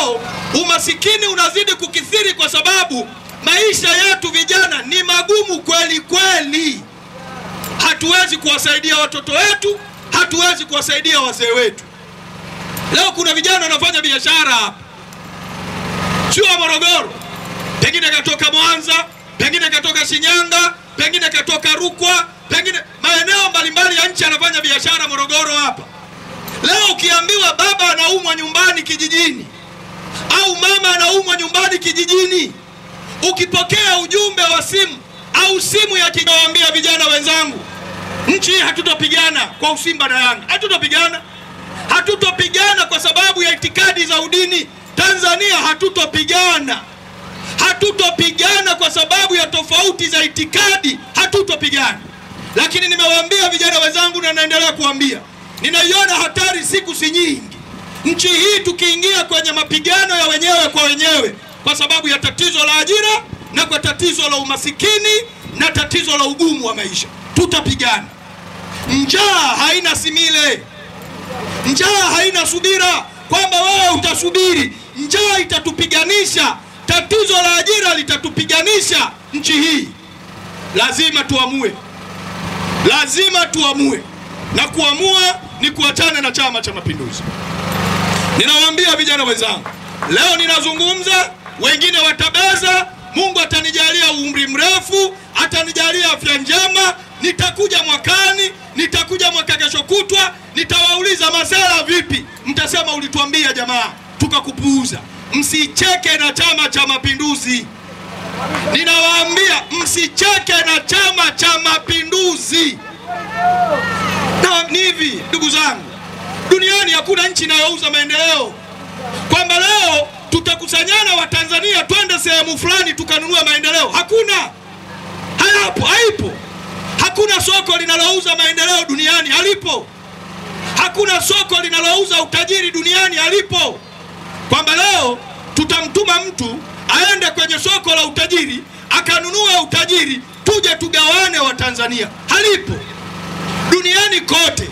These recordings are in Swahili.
leo umasikini unazidi kukithiri kwa sababu maisha yetu vijana ni magumu kweli kweli. Hatuwezi kuwasaidia watoto wetu, hatuwezi kuwasaidia wazee wetu. Leo kuna vijana wanafanya biashara hapa, sio Morogoro, pengine katoka Mwanza, pengine katoka Shinyanga, pengine katoka Rukwa, pengine maeneo mbalimbali ya nchi anafanya biashara Morogoro hapa. Leo ukiambiwa baba anaumwa nyumbani kijijini au mama anaumwa nyumbani kijijini, ukipokea ujumbe wa simu au simu ya kigawaambia vijana wenzangu, nchi hii hatutopigana kwa Usimba na Yanga. Hatutopigana. Hatutopigana kwa sababu ya itikadi za udini. Tanzania hatutopigana. Hatutopigana kwa sababu ya tofauti za itikadi. Hatutopigana. Lakini nimewaambia vijana wenzangu na naendelea kuambia, ninaiona hatari siku si nyingi nchi hii tukiingia kwenye mapigano ya wenyewe kwa wenyewe kwa sababu ya tatizo la ajira na kwa tatizo la umasikini na tatizo la ugumu wa maisha. Tutapigana. Njaa haina simile. Njaa haina subira kwamba wewe utasubiri. Njaa itatupiganisha. Tatizo la ajira litatupiganisha nchi hii. Lazima tuamue. Lazima tuamue. Na kuamua ni kuachana na Chama cha Mapinduzi. Ninawaambia vijana wenzangu, leo ninazungumza, wengine watabeza. Mungu atanijalia umri mrefu, atanijalia afya njema, nitakuja mwakani, nitakuja mwaka kesho kutwa, nitawauliza masela vipi? Mtasema ulituambia jamaa, tukakupuuza. Msicheke na Chama cha Mapinduzi. Ninawaambia msicheke na Chama cha Mapinduzi. Na ni hivi ndugu zangu, duniani hakuna nchi inayouza maendeleo. Kwamba leo tutakusanyana wa Tanzania twende sehemu fulani tukanunua maendeleo. Hakuna. Haipo. Hakuna soko linalouza maendeleo duniani, halipo. Hakuna soko linalouza utajiri duniani, halipo. Kwamba leo tutamtuma mtu aende kwenye soko la utajiri akanunua utajiri tuje tugawane wa Tanzania, halipo. Duniani kote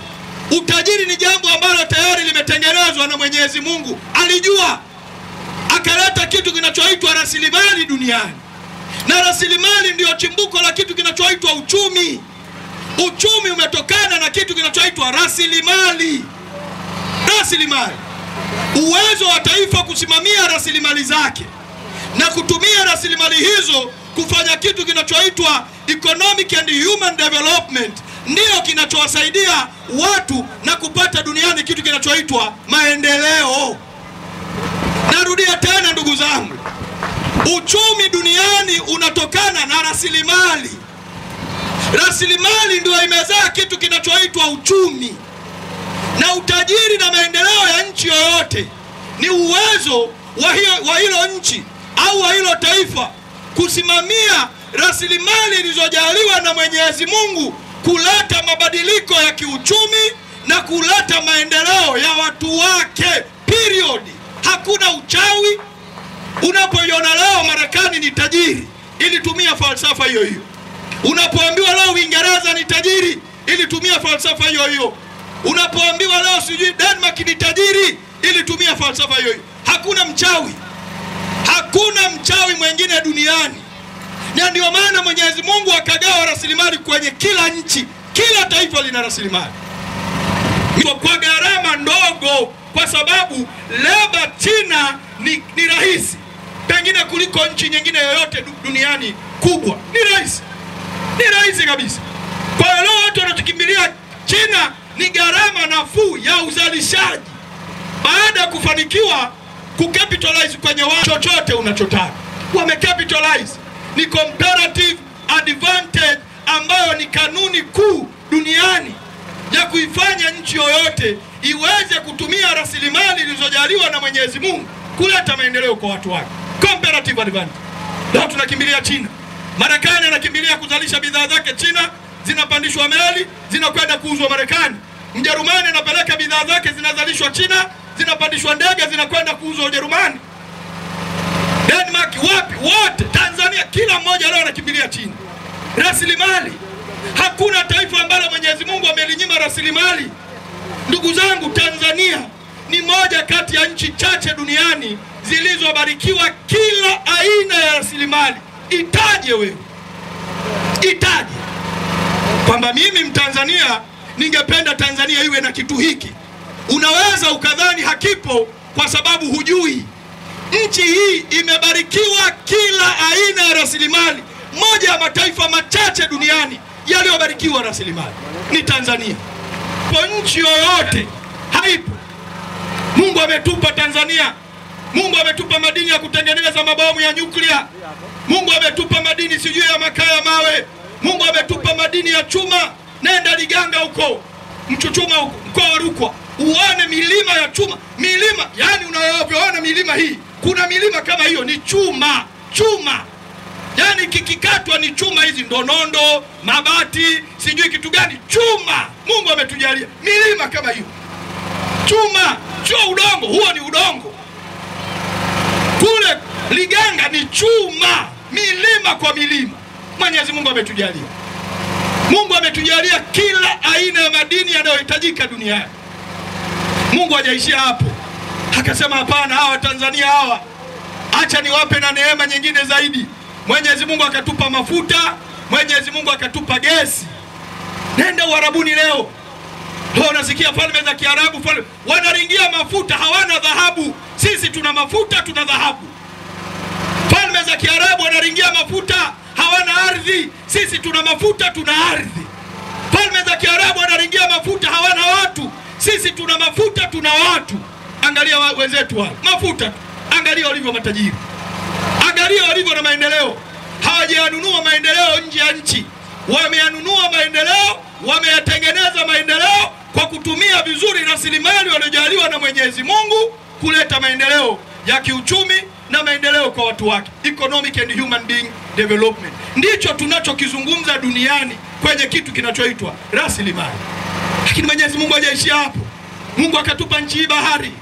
utajiri ni jambo ambalo tayari limetengenezwa na Mwenyezi Mungu. Alijua, akaleta kitu kinachoitwa rasilimali duniani. Na rasilimali ndio chimbuko la kitu kinachoitwa uchumi. Uchumi umetokana na kitu kinachoitwa rasilimali. Rasilimali. Uwezo wa taifa kusimamia rasilimali zake na kutumia rasilimali hizo kufanya kitu kinachoitwa economic and human development ndio kinachowasaidia watu na kupata duniani kitu kinachoitwa maendeleo. Narudia tena ndugu zangu, uchumi duniani unatokana na rasilimali. Rasilimali ndio imezaa kitu kinachoitwa uchumi. Na utajiri na maendeleo ya nchi yoyote ni uwezo wa hilo nchi au wa hilo taifa kusimamia rasilimali zilizojaliwa na Mwenyezi Mungu kuleta mabadiliko ya kiuchumi na kuleta maendeleo ya watu wake. Period. Hakuna uchawi. Unapoiona leo Marekani ni tajiri, ilitumia falsafa hiyo hiyo. Unapoambiwa leo Uingereza ni tajiri, ilitumia falsafa hiyo hiyo. Unapoambiwa leo sijui Denmark ni tajiri, ilitumia falsafa hiyo hiyo. Hakuna mchawi. Hakuna mchawi mwingine duniani. Na ndio maana Mwenyezi Mungu akagawa rasilimali kwenye kila nchi. Kila taifa lina rasilimali kwa gharama ndogo, kwa sababu leba China ni rahisi pengine kuliko nchi nyingine yoyote duniani kubwa. Ni rahisi kabisa. Kwa hiyo leo watu wanatukimbilia China ni gharama nafuu ya uzalishaji. Baada ya kufanikiwa kucapitalize kwenye chochote unachotaka, wamecapitalize. Ni comparative advantage ambayo ni kanuni kuu duniani ya kuifanya nchi yoyote iweze kutumia rasilimali zilizojaliwa na Mwenyezi Mungu kuleta maendeleo kwa watu wake. Comparative advantage. Leo tunakimbilia China. Marekani anakimbilia kuzalisha bidhaa zake China, zinapandishwa meli, zinakwenda kuuzwa Marekani. Mjerumani anapeleka bidhaa zake zinazalishwa China, zinapandishwa ndege zinakwenda kuuzwa Ujerumani. Denmark, wapi? Wote. Tanzania, kila mmoja leo anakimbilia China. Rasilimali. Hakuna taifa ambalo Mwenyezi Mungu amelinyima rasilimali. Ndugu zangu, Tanzania ni moja kati ya nchi chache duniani zilizobarikiwa kila aina ya rasilimali. Itaje wewe, itaje kwamba mimi Mtanzania ningependa Tanzania iwe na kitu hiki. Unaweza ukadhani hakipo kwa sababu hujui. Nchi hii imebarikiwa kila aina ya rasilimali. Moja ya mataifa machache duniani yaliyobarikiwa rasilimali ni Tanzania. Kwa nchi yoyote haipo. Mungu ametupa Tanzania. Mungu ametupa madini ya kutengeneza mabomu ya nyuklia. Mungu ametupa madini sijui ya makaa ya mawe. Mungu ametupa madini ya chuma. Nenda Liganga huko, Mchuchuma huko, mkoa wa Rukwa, uone milima ya chuma. Milima, yani unayoona milima hii, kuna milima kama hiyo ni chuma. Chuma. Yani kikikatwa ni chuma hizi, ndonondo, mabati, sijui kitu gani, chuma. Mungu ametujalia milima kama hiyo. Chuma, sio udongo, huo ni udongo. Kule Liganga ni chuma, milima kwa milima. Mwenyezi Mungu ametujalia. Mungu ametujalia kila aina ya madini yanayohitajika duniani. Mungu hajaishia hapo. Akasema hapana, hawa Tanzania hawa, acha niwape na neema nyingine zaidi. Mwenyezi Mungu akatupa mafuta, Mwenyezi Mungu akatupa gesi. Nenda Uarabuni leo. Leo nasikia falme za Kiarabu wanaringia mafuta, hawana dhahabu. Sisi tuna mafuta, tuna dhahabu. Falme za Kiarabu wanaringia mafuta, hawana ardhi. Sisi tuna mafuta, tuna ardhi. Falme za Kiarabu wanaringia mafuta, hawana watu. Sisi tuna mafuta, tuna watu. Angalia wenzetu wao, mafuta. Angalia walivyo matajiri. Angalia walivyo na maendeleo. Hawajanunua maendeleo nje ya nchi. Wameyanunua maendeleo, wameyatengeneza maendeleo kwa kutumia vizuri rasilimali waliojaliwa na Mwenyezi Mungu kuleta maendeleo ya kiuchumi na maendeleo kwa watu wake. Economic and human being development. Ndicho tunachokizungumza duniani kwenye kitu kinachoitwa rasilimali. Lakini Mwenyezi Mungu hajaishia hapo. Mungu akatupa nchi hii bahari.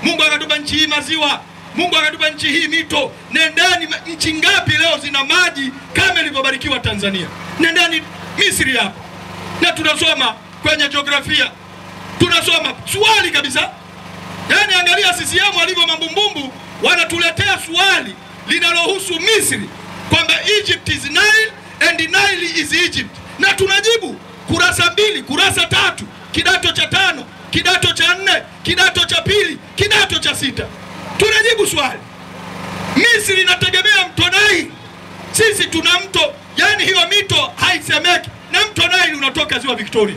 Mungu akatupa nchi hii maziwa. Mungu akatupa nchi hii mito. Nendani nchi ngapi leo zina maji kama ilivyobarikiwa Tanzania? Nendani Misri hapa. Na tunasoma kwenye jiografia. Tunasoma swali kabisa. Yani angalia CCM walivyo mambumbumbu, wanatuletea swali linalohusu Misri kwamba Egypt is Nile and Nile is Egypt. Na tunajibu kurasa 2, kurasa 3, kidato cha 5, kidato cha 4, kidato cha 2, kidato cha 6. Tunajibu swali. Misri inategemea mto Nile. Sisi tuna mto, yani hiyo mito haisemeki. Na mto Nile unatoka ziwa Victoria.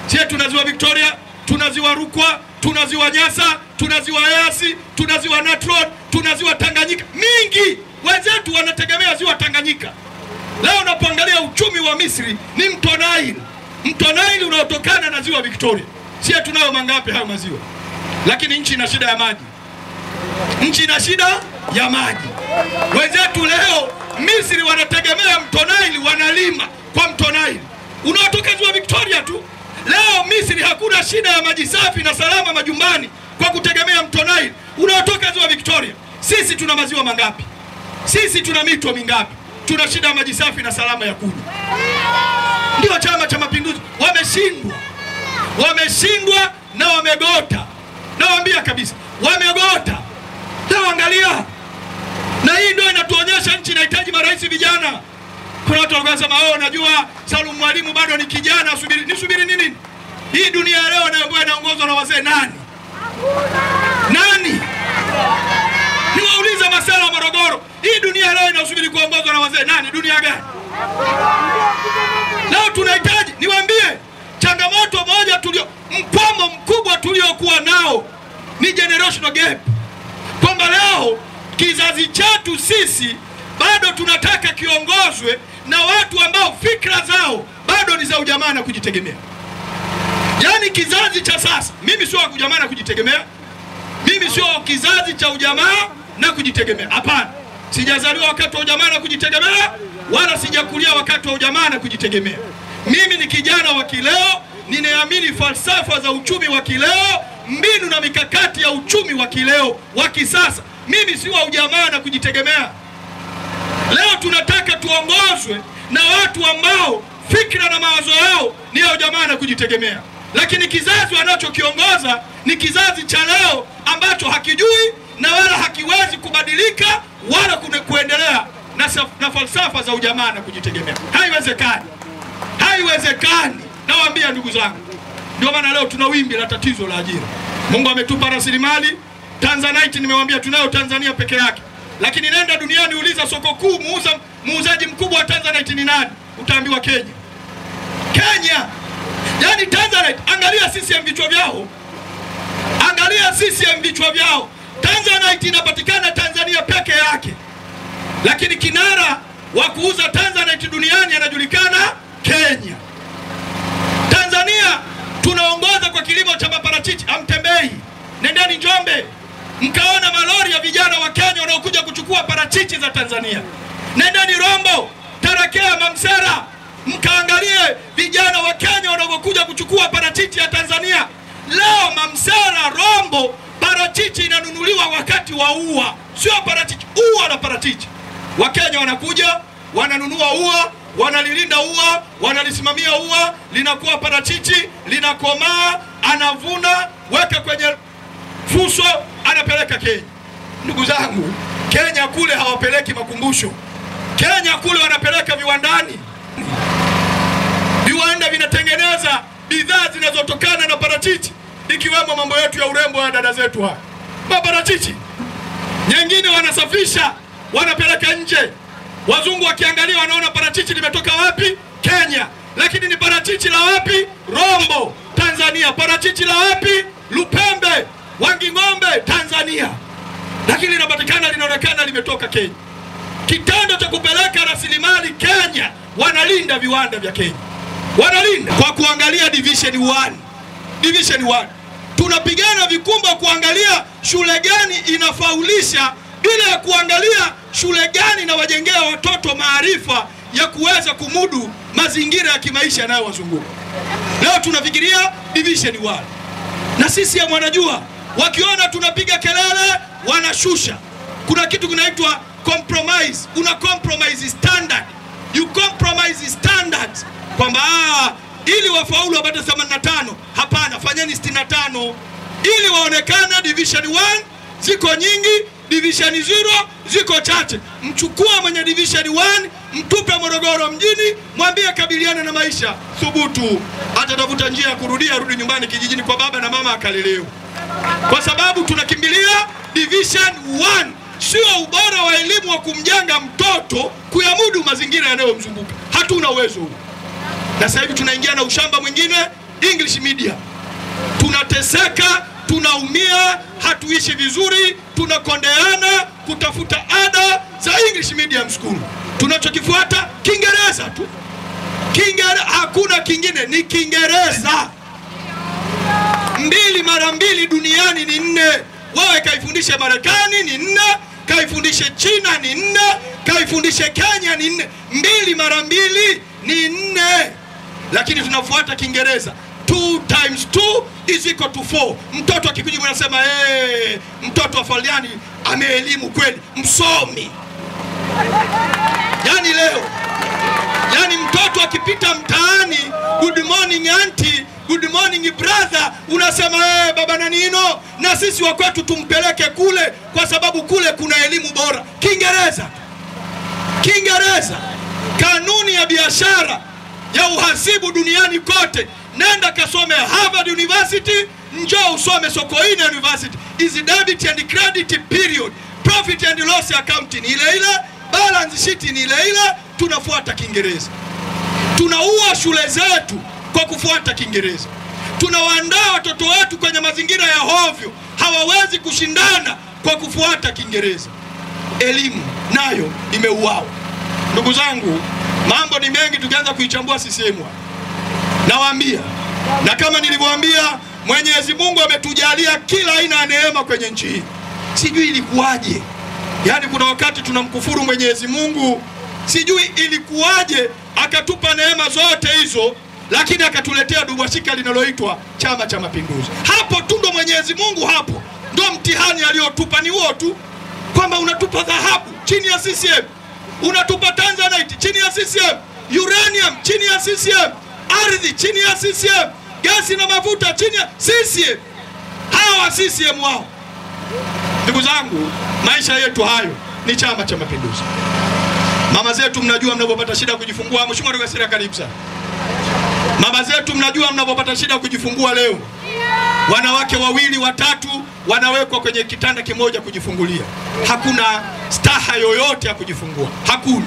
Sisi tuna ziwa Victoria, tuna ziwa Rukwa, tuna ziwa Nyasa, tuna ziwa Eyasi, tuna ziwa Natron, tuna ziwa Tanganyika. Mingi wenzetu wanategemea ziwa Tanganyika. Leo unapoangalia uchumi wa Misri ni mto Nile. Mto Nile unaotokana na ziwa Victoria. Sisi tunayo mangapi hayo maziwa? Lakini nchi ina shida ya maji. Nchi ina shida ya maji. Wenzetu leo Misri wanategemea mto Nile, wanalima kwa mto Nile unaotoka ziwa Victoria tu. Leo Misri hakuna shida ya maji safi na salama majumbani kwa kutegemea mto Nile unaotoka ziwa Victoria. Sisi tuna maziwa mangapi? Sisi tuna mito mingapi? Tuna shida ya maji safi na salama ya kunywa. Ndio Chama cha Mapinduzi wameshindwa. Wameshindwa na wamegota. Nawaambia kabisa, wamegota. Na angalia. Na hii ndio inatuonyesha nchi inahitaji marais vijana. Kuna watu wanasema najua Salum Mwalimu bado ni kijana, nisubiri nini? Hii dunia leo inaongozwa na wazee nani? Nani? Niwaulize Masela Morogoro, hii dunia leo inasubiri kuongozwa na wazee nani? Dunia gani? Leo tunahitaji, niwaambie, changamoto moja mkwamo mkubwa tuliokuwa nao ni generational gap. Kwamba leo kizazi chetu sisi bado tunataka kiongozwe na watu ambao fikra zao bado ni za ujamaa na kujitegemea. Yani kizazi cha sasa, mimi sio wa ujamaa na kujitegemea. Mimi sio kizazi cha ujamaa na kujitegemea. Hapana. Sijazaliwa wakati wa ujamaa na kujitegemea, wala sijakulia wakati wa ujamaa na kujitegemea. Mimi ni kijana wa kileo, ninaamini falsafa za uchumi wa kileo, mbinu na mikakati ya uchumi wa kileo wa kisasa. Mimi si wa ujamaa na kujitegemea. Leo tunataka tuongozwe na watu ambao fikra na mawazo yao ni ya ujamaa na kujitegemea. lakini kizazi wanachokiongoza ni kizazi cha leo ambacho hakijui na wala hakiwezi kubadilika wala kuendelea na falsafa za ujamaa na kujitegemea. Haiwezekani. Haiwezekani. Nawaambia ndugu zangu. Ndio maana leo tuna wimbi la tatizo la ajira. Mungu ametupa rasilimali. Tanzanite nimewaambia tunayo Tanzania peke yake. Lakini nenda duniani uliza soko kuu muuzaji mkubwa wa Tanzanite ni nani? Utaambiwa Kenya. Kenya. Yaani Tanzanite, angalia CCM vichwa vyao. Angalia CCM vichwa vyao. Tanzanite inapatikana Tanzania peke yake. Lakini kinara wa kuuza Tanzanite duniani anajulikana Kenya. Tanzania tunaongoza kwa kilimo cha maparachichi. Amtembei. Nendeni Njombe mkaona malori ya vijana wa Kenya wanaokuja kuchukua parachichi za Tanzania. Nendeni Rombo, Tarakea, Mamsera mkaangalie vijana wa Kenya wanaokuja kuchukua parachichi ya Tanzania. Leo Mamsera, Rombo, parachichi inanunuliwa wakati wa ua, sio parachichi, ua na parachichi. Wakenya wanakuja, wananunua ua, wanalilinda ua, wanalisimamia ua, linakuwa parachichi, linakomaa, anavuna, weka kwenye fuso, anapeleka Kenya. Ndugu zangu, Kenya kule hawapeleki makumbusho. Kenya kule wanapeleka viwandani. Viwanda vinatengeneza bidhaa zinazotokana na parachichi, ikiwemo mambo yetu ya urembo ya dada zetu hapa. Maparachichi. Nyingine wanasafisha, wanapeleka nje. Wazungu wakiangalia wanaona parachichi limetoka wapi? Kenya. Lakini ni parachichi la wapi? Rombo, Tanzania. Parachichi la wapi? Lupembe, Wanging'ombe, Tanzania. Lakini linapatikana linaonekana limetoka Kenya. Kitendo cha kupeleka rasilimali Kenya, wanalinda viwanda vya Kenya. Wanalinda kwa kuangalia Division 1. Division 1. Tunapigana vikumba kuangalia shule gani inafaulisha bila ya kuangalia shule gani na wajengea watoto maarifa ya kuweza kumudu mazingira ya kimaisha yanayowazunguka. Leo tunafikiria Division 1. Na sisi ya wanajua, wakiona tunapiga kelele wanashusha. Kuna kitu kinaitwa compromise. Una compromise standard. You compromise standards. Kwamba ili wafaulu wapate 85, hapana, fanyeni 65. Ili waonekana Division 1 ziko nyingi, Division 0 ziko chache. Mchukua mwenye Division 1, mtupe Morogoro mjini, mwambie kabiliana na maisha. Thubutu, atatafuta njia ya kurudia, rudi nyumbani kijijini kwa baba na mama akalelewa. Kwa sababu tunakimbilia Division 1. Sio ubora wa elimu wa kumjenga mtoto kuyamudu mazingira yanayomzunguka. Hatuna uwezo huo. Na sasa hivi tunaingia na ushamba mwingine, English media. Tunateseka, tunaumia, hatuishi vizuri, tunakondeana kutafuta ada za English medium school. Tunachokifuata Kiingereza tu. Kiingereza, hakuna kingine, ni Kiingereza. 2 mara 2 duniani ni 4. Wewe kaifundishe Marekani ni 4, kaifundishe China ni 4, kaifundishe Kenya ni 4. 2 mara 2 ni 4. Lakini tunafuata Kiingereza. 2 times 2 is equal to 4. Mtoto akikuja mnasema mtoto wa Faliani ameelimu kweli, msomi. Yani leo, yani mtoto akipita mtaani, good morning auntie, good morning brother, unasema baba Nanino, na sisi wa kwetu tumpeleke kule kwa sababu kule kuna elimu bora. Kiingereza. Kiingereza. Kanuni ya biashara ya uhasibu duniani kote, nenda kasome Harvard University, njoo usome Sokoine University. Is debit and credit period, profit and loss accounting ile ile, balance sheet ni ile ile. Tunafuata Kiingereza. Tunaua shule zetu kwa kufuata Kiingereza. Tunawaandaa watoto wetu kwenye mazingira ya hovyo, hawawezi kushindana kwa kufuata Kiingereza. Elimu nayo imeuawa. Ndugu zangu, mambo ni mengi tukianza kuichambua CCM. Nawaambia, na kama nilivyowaambia, Mwenyezi Mungu ametujalia kila aina ya neema kwenye nchi hii. Sijui ilikuwaje. Yaani kuna wakati tunamkufuru Mwenyezi Mungu, sijui ilikuwaje akatupa neema zote hizo, lakini akatuletea dubwashika linaloitwa Chama cha Mapinduzi. Hapo tu ndo Mwenyezi Mungu, hapo ndo mtihani aliotupa, ni huo tu, kwamba unatupa dhahabu chini ya CCM, unatupa Tanzanite chini ya CCM, uranium chini ya CCM, ardhi chini ya CCM, gesi na mafuta chini ya CCM. Hawa CCM wao. Ndugu zangu, maisha yetu hayo ni Chama cha Mapinduzi. Mama zetu mnajua mnapopata shida kujifungua. Mheshimiwa Rwegasira, karibu sana. Mama zetu mnajua mnapopata shida kujifungua leo, wanawake wawili watatu wanawekwa kwenye kitanda kimoja kujifungulia. Hakuna staha yoyote ya kujifungua. Hakuna.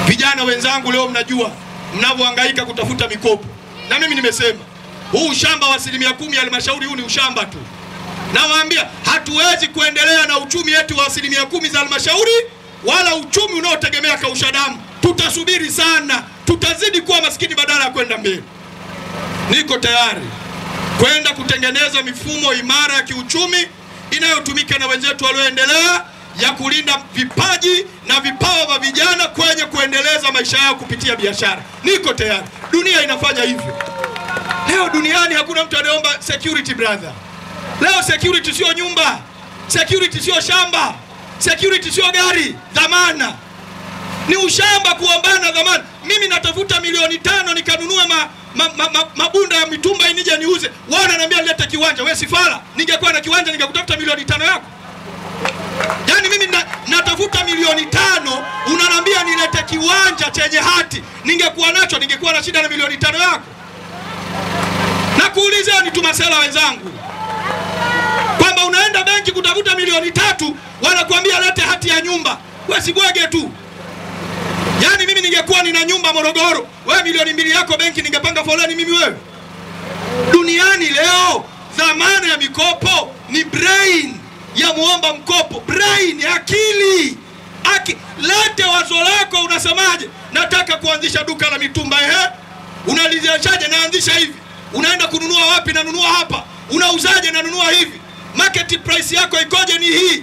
Vijana wenzangu, leo mnajua mnavyohangaika kutafuta mikopo. Na mimi nimesema, huu ushamba wa 10% ya halmashauri huu ni ushamba tu. Nawaambia hatuwezi kuendelea na uchumi wetu wa 10% za halmashauri wala uchumi unaotegemea kausha damu. Tutasubiri sana, tutazidi kuwa maskini badala ya kwenda mbele. Niko tayari kwenda kutengeneza mifumo imara ya kiuchumi inayotumika na wenzetu walioendelea ya kulinda vipaji na vipawa vya vijana kwenye kuendeleza maisha yao kupitia biashara. Niko tayari. Dunia inafanya hivyo. Leo duniani hakuna mtu anaomba security brother. Leo security sio nyumba, security sio shamba, security sio gari, dhamana. Ni ushamba kuombana dhamana. Mimi natafuta milioni 5 nikanunue mabunda ya mitumba inije niuze. Wao wananiambia leta kiwanja. Wewe sifala, ningekuwa na kiwanja ningekutafuta milioni 5 yako. Yaani mimi natafuta milioni 5, unaniambia nilete kiwanja chenye hati. Ningekuwa nacho, ningekuwa na shida na milioni 5 yako. Na kuulizeni tu masela wenzangu, kwamba unaenda benki kutafuta milioni 3, wanakuambia lete hati ya nyumba. Wewe sibwege tu. Yaani mimi ningekuwa nina nyumba Morogoro, wewe milioni 2 yako benki ningepanga foleni mimi wewe. Duniani leo dhamana ya mikopo ni brain ya muomba mkopo. Brain ya akili. Lete wazo lako, unasemaje? Nataka kuanzisha duka la mitumba. Unalianzaje? Naanzisha hivi. Unaenda kununua wapi? Nanunua hapa. Unauzaje? Nanunua hivi. Market price yako ikoje? Ni hii.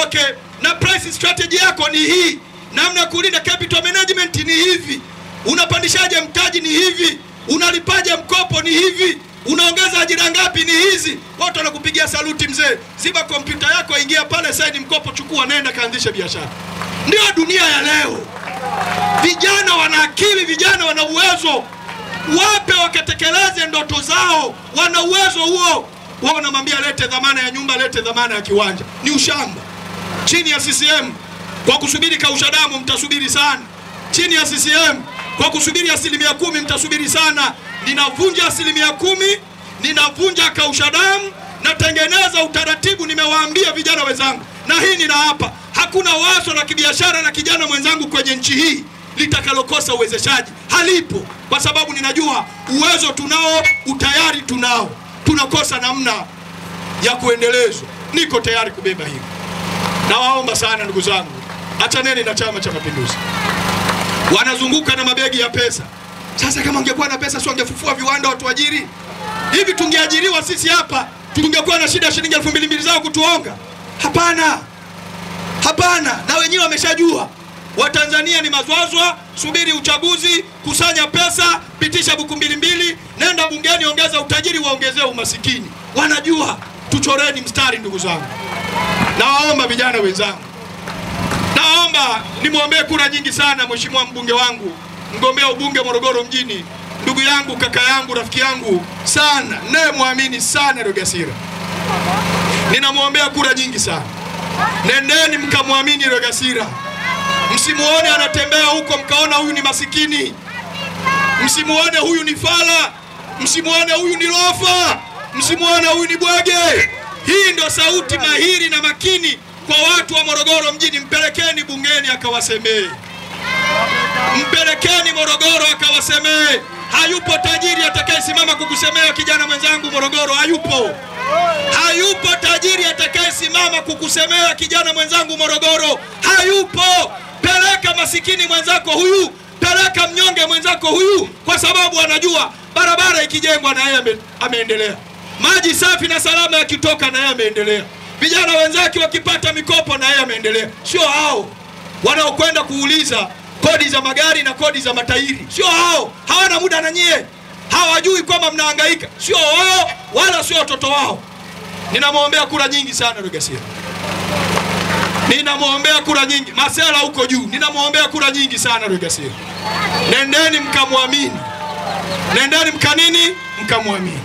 Okay. Na price strategy yako ni hii. Namna kulinda capital management ni hivi. Unapandishaje mtaji? Ni hivi. Unalipaje mkopo? Ni hivi. Unaongeza ajira ngapi? Ni hizi. Watu wanakupigia saluti mzee. Ziba kompyuta yako, ingia pale saini mkopo, chukua, nenda kaanzisha biashara. Ndio dunia ya leo. Vijana wana akili, vijana wana uwezo. Wape wakatekeleze ndoto zao. Wana uwezo huo. Wao wanamwambia lete dhamana ya nyumba, lete dhamana ya kiwanja. Ni ushamba. Chini ya CCM kwa kusubiri kausha damu mtasubiri sana. Chini ya CCM kwa kusubiri 10% mtasubiri sana. Ninavunja 10%, ninavunja kausha damu, natengeneza utaratibu. Nimewaambia vijana wenzangu, na hii ninaapa, hakuna wazo la kibiashara na kijana mwenzangu kwenye nchi hii litakalokosa uwezeshaji. Halipo, kwa sababu ninajua uwezo tunao, utayari tunao. Tunakosa namna ya kuendelezwa. Niko tayari kubeba hili. Nawaomba sana ndugu zangu, achaneni na Chama cha Mapinduzi. Wanazunguka na mabegi ya pesa. Sasa kama ungekuwa na pesa sio ungefufua viwanda watu ajiri? Hivi tungeajiriwa sisi hapa, tungekuwa na shida shilingi 2,000 zao kutuonga? Hapana. Hapana, na wenyewe wameshajua. Watanzania ni mazwazwa, subiri uchaguzi, kusanya pesa, pitisha buku 2, nenda bungeni, ongeza utajiri, waongezee umasikini. Wanajua. Tuchoreni mstari ndugu zangu. Nawaomba vijana wenzangu, naomba nimwombee kura nyingi sana mheshimiwa mbunge wangu, mgombea ubunge Morogoro mjini, ndugu yangu, kaka yangu, rafiki yangu sana, naye muamini sana Rwegasira. Ninamwombea kura nyingi sana. Nendeni mkamwamini Rwegasira. Msimuone anatembea huko mkaona huyu ni masikini. Msimuone huyu ni fala. Msimuone huyu ni lofa. Msimuone huyu ni bwege. Hii ndio sauti mahiri na makini kwa watu wa Morogoro mjini. Mpelekeni bungeni akawasemee. Mpelekeni Morogoro akawasemee. Hayupo tajiri atakayesimama kukusemea kijana mwenzangu Morogoro, hayupo. Hayupo tajiri atakayesimama kukusemea kijana mwenzangu Morogoro, hayupo. Peleka masikini mwenzako huyu, peleka mnyonge mwenzako huyu, kwa sababu anajua barabara ikijengwa na yeye ameendelea. Maji safi na salama yakitoka na yeye ameendelea. Vijana wenzake wakipata mikopo na yeye ameendelea. Sio hao wanaokwenda kuuliza kodi za magari na kodi za matairi. Sio hao, hawana muda na nyie. Hawajui kwamba mnahangaika. Sio wao wala sio watoto wao. Ninamwombea kura nyingi sana Rwegasira. Ninamwombea kura nyingi. Masela huko juu. Ninamwombea kura nyingi sana Rwegasira. Nendeni mkamwamini. Nendeni mkanini mkamwamini.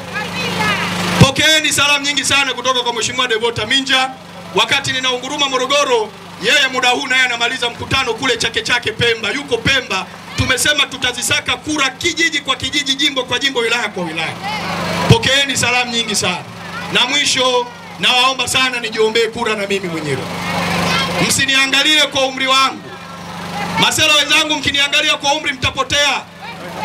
Pokeeni salamu nyingi sana kutoka kwa Mheshimiwa Devota Minja. Wakati ninaunguruma Morogoro, yeye muda huu naye anamaliza mkutano kule Chake Chake Pemba. Yuko Pemba. Tumesema tutazisaka kura kijiji kwa kijiji, jimbo kwa jimbo, wilaya kwa wilaya. Pokeeni salamu nyingi sana. Na mwisho nawaomba sana nijiombee kura na mimi mwenyewe. Msiniangalie kwa umri wangu. Masela wenzangu, mkiniangalia kwa umri mtapotea.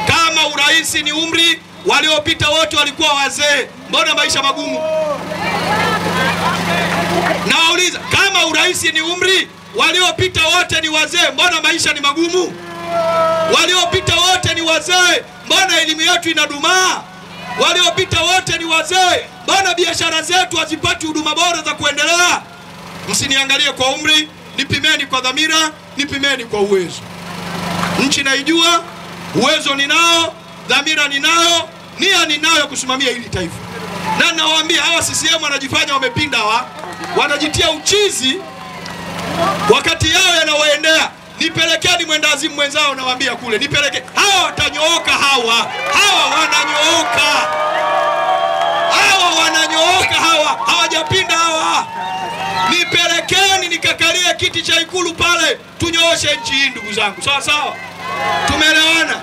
Kama uraisi ni umri, waliopita wote walikuwa wazee. Mbona maisha magumu? Nawauliza, kama uraisi ni umri, waliopita wote ni wazee. Mbona maisha ni magumu? Waliopita wote ni wazee. Mbona elimu yetu inadumaa? Waliopita wote ni wazee. Mbona biashara zetu hazipati huduma bora za kuendelea? Msiniangalie kwa umri, nipimeni kwa dhamira, nipimeni kwa uwezo. Nchi naijua, uwezo ninao, dhamira ninayo, nia ninayo kusimamia hili taifa. Na nawaambia hawa CCM wanajifanya wamepinda, wanajitia uchizi wakati yao yanawaendea. Nipelekeni mwendazimu mwenzao, nawaambia kule, nipeleke. Hawa watanyooka, hawa wananyooka. Hawa wananyooka, hawajapinda hawa. Nipelekeni nikakalie kiti cha Ikulu pale, tunyooshe nchi hii ndugu zangu. Sawa sawa? Tumeelewana?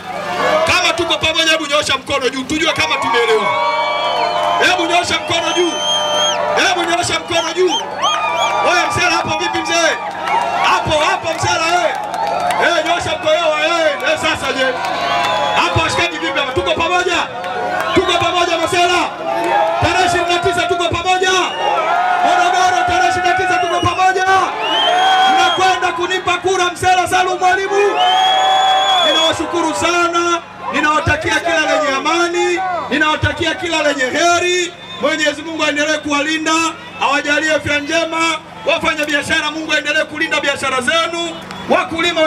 Kama tuko pamoja, hebu nyosha mkono juu tujue kama tumeelewana. Hebu nyosha mkono juu. Hebu nyosha mkono juu. Wewe msela hapo vipi mzee? Hapo msela wewe. Nyosha mkono wewe. Sasa je? Hapo ashikaji vipi hapa? Tuko pamoja? Tuko pamoja masela. Tarehe 29 tuko pamoja. Morogoro tarehe 29 tuko pamoja. Mnakwenda kunipa kura Msela Salum Mwalimu. Ninawashukuru sana. Ninawatakia kila lenye amani. Ninawatakia kila lenye heri. Mwenyezi Mungu aendelee kuwalinda, awajalie afya njema. Wafanya biashara, Mungu aendelee kulinda biashara zenu. Wakulima